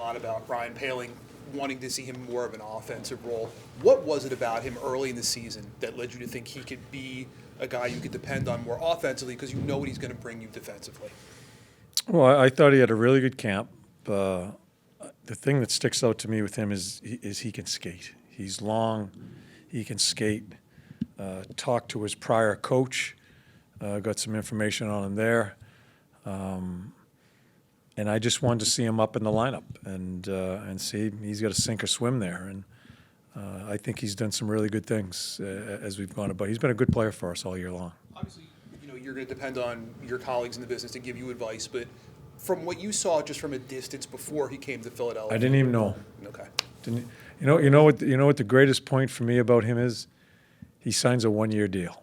lot about Ryan Poehling wanting to see him more of an offensive role. What was it about him early in the season that led you to think he could be a guy you could depend on more offensively because you know what he's going to bring you defensively? Well, I thought he had a really good camp. The thing that sticks out to me with him is he can skate. He's long, he can skate. Talked to his prior coach, got some information on him there. And I just wanted to see him up in the lineup and see he's got to sink or swim there. And I think he's done some really good things as we've gone about. He's been a good player for us all year long. Obviously, you're going to depend on your colleagues in the business to give you advice, but from what you saw just from a distance before he came to Philadelphia, I didn't even know. Okay. You know what the greatest point for me about him is? He signs a one-year deal.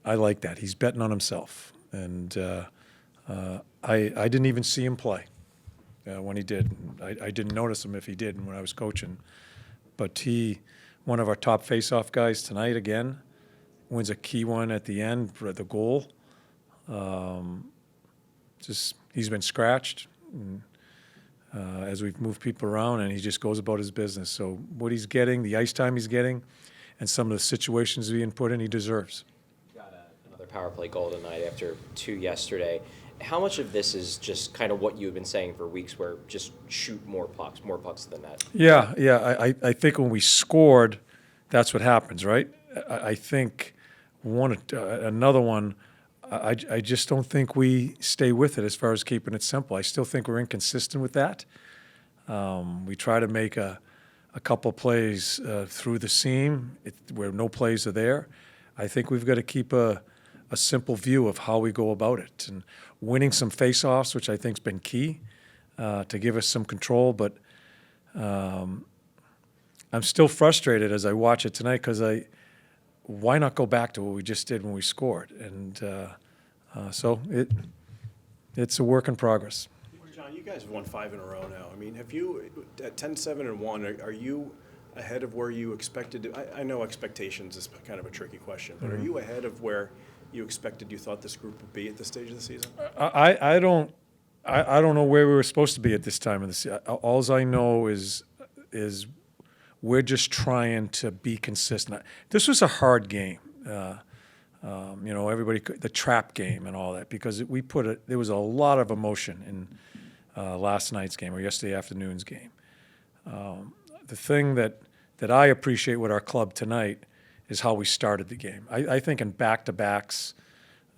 I like that. He's betting on himself, and I didn't even see him play when he did. I didn't notice him if he did when I was coaching, but one of our top face-off guys tonight again, wins a key one at the end for the goal. He's been scratched as we've moved people around, and he just goes about his business. So what he's getting, the ice time he's getting, and some of the situations being put in, he deserves. Got another power play goal tonight after 2 yesterday. How much of this is just kind of what you've been saying for weeks, where just shoot more pucks to the net? Yeah. I think when we scored, that's what happens, right? I think another one. I just don't think we stay with it as far as keeping it simple. I still think we're inconsistent with that. We try to make a couple plays through the seam where no plays are there. I think we've got to keep a simple view of how we go about it. And winning some face-offs, which I think has been key to give us some control. But I'm still frustrated as I watch it tonight because why not go back to what we just did when we scored? And so it's a work in progress. John, you guys have won 5 in a row now. I mean, have you, at 10-7-1, are you ahead of where you expected to? I know expectations is kind of a tricky question, but are you ahead of where you thought this group would be at this stage of the season? I don't know where we were supposed to be at this time of the season. All I know is we're just trying to be consistent. This was a hard game, everybody, the trap game and all that, because there was a lot of emotion in last night's game or yesterday afternoon's game. The thing that I appreciate with our club tonight is how we started the game. I think in back-to-backs,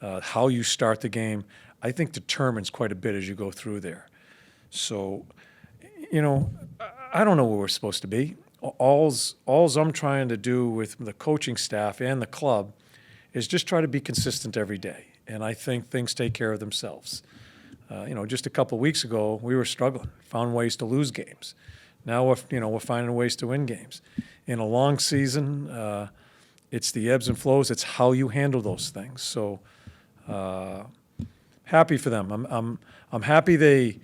how you start the game, I think determines quite a bit as you go through there. So, I don't know where we're supposed to be. All's I'm trying to do with the coaching staff and the club is just try to be consistent every day. And I think things take care of themselves. Just a couple of weeks ago, we were struggling, found ways to lose games. Now we're finding ways to win games. In a long season, it's the ebbs and flows. It's how you handle those things. So happy for them. I'm happy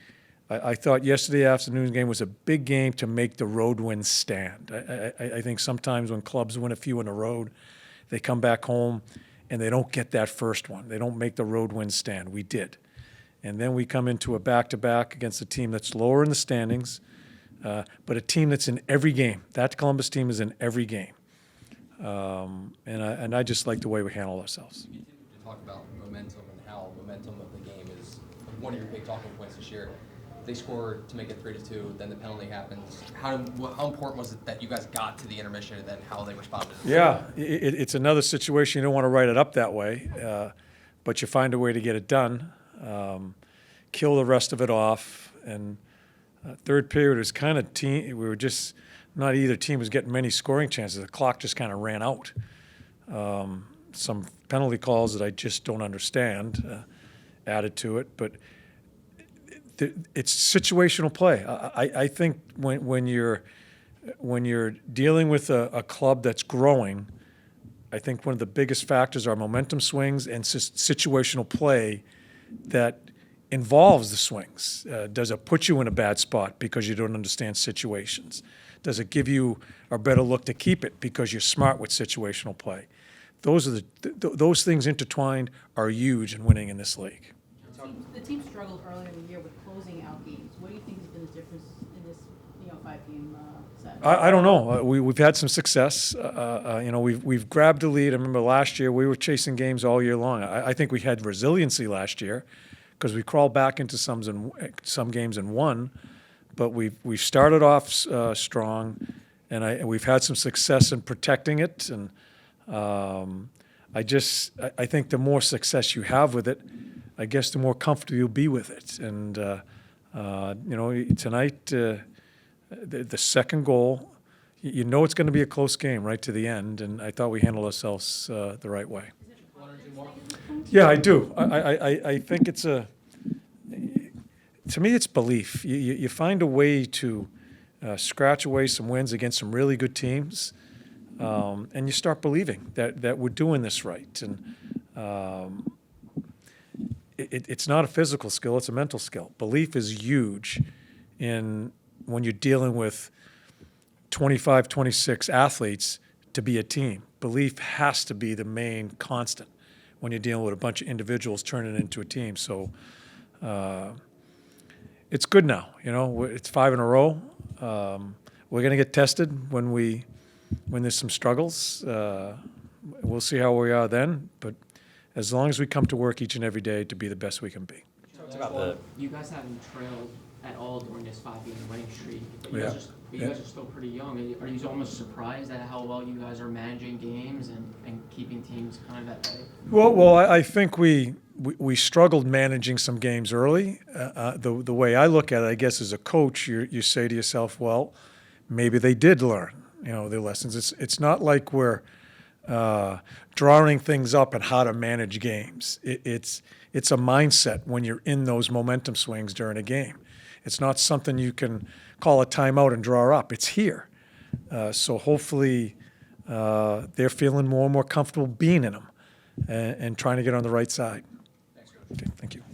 I thought yesterday afternoon's game was a big game to make the road wins stand. I think sometimes when clubs win a few in a road, they come back home and they don't get that first one. They don't make the road wins stand. We did. And then we come into a back-to-back against a team that's lower in the standings, but a team that's in every game. That Columbus team is in every game. And I just like the way we handle ourselves. You talk about momentum and how momentum of the game is one of your big talking points this year. They scored to make it 3-2, then the penalty happens. How important was it that you guys got to the intermission and then how they responded? Yeah, it's another situation. You don't want to write it up that way, but you find a way to get it done, kill the rest of it off. And third period was kind of we were just not either team was getting many scoring chances. The clock just kind of ran out. Some penalty calls that I just don't understand added to it, but it's situational play. I think when you're dealing with a club that's growing, I think one of the biggest factors are momentum swings and situational play that involves the swings. Does it put you in a bad spot because you don't understand situations? Does it give you a better look to keep it because you're smart with situational play? Those things intertwined are huge in winning in this league. The team struggled earlier in the year with closing out games. What do you think has been the difference in this, 5-game set? I don't know. We've had some success. We've grabbed a lead. I remember last year we were chasing games all year long. I think we had resiliency last year because we crawled back into some games and won. But we've started off strong, and we've had some success in protecting it. And I think the more success you have with it, I guess the more comfortable you'll be with it. And tonight, the second goal, you know it's going to be a close game right to the end, and I thought we handled ourselves the right way. Yeah, I do. I think it's to me, it's belief. You find a way to scratch away some wins against some really good teams, and you start believing that we're doing this right. And it's not a physical skill, it's a mental skill. Belief is huge when you're dealing with 25, 26 athletes to be a team. Belief has to be the main constant when you're dealing with a bunch of individuals turning it into a team. So it's good now. It's 5 in a row. We're going to get tested when there's some struggles. We'll see how we are then. But as long as we come to work each and every day to be the best we can be. You guys haven't trailed at all during this 5-game winning streak, but you, Yeah. guys are still pretty young. Are you almost surprised at how well you guys are managing games and keeping teams kind of at bay? Well, I think we struggled managing some games early. The way I look at it, I guess, as a coach, you say to yourself, well, maybe they did learn, their lessons. It's not like we're drawing things up on how to manage games. It's a mindset when you're in those momentum swings during a game. It's not something you can call a timeout and draw up. It's here. So hopefully they're feeling more and more comfortable being in them and trying to get on the right side. Thanks, Coach. Okay, thank you.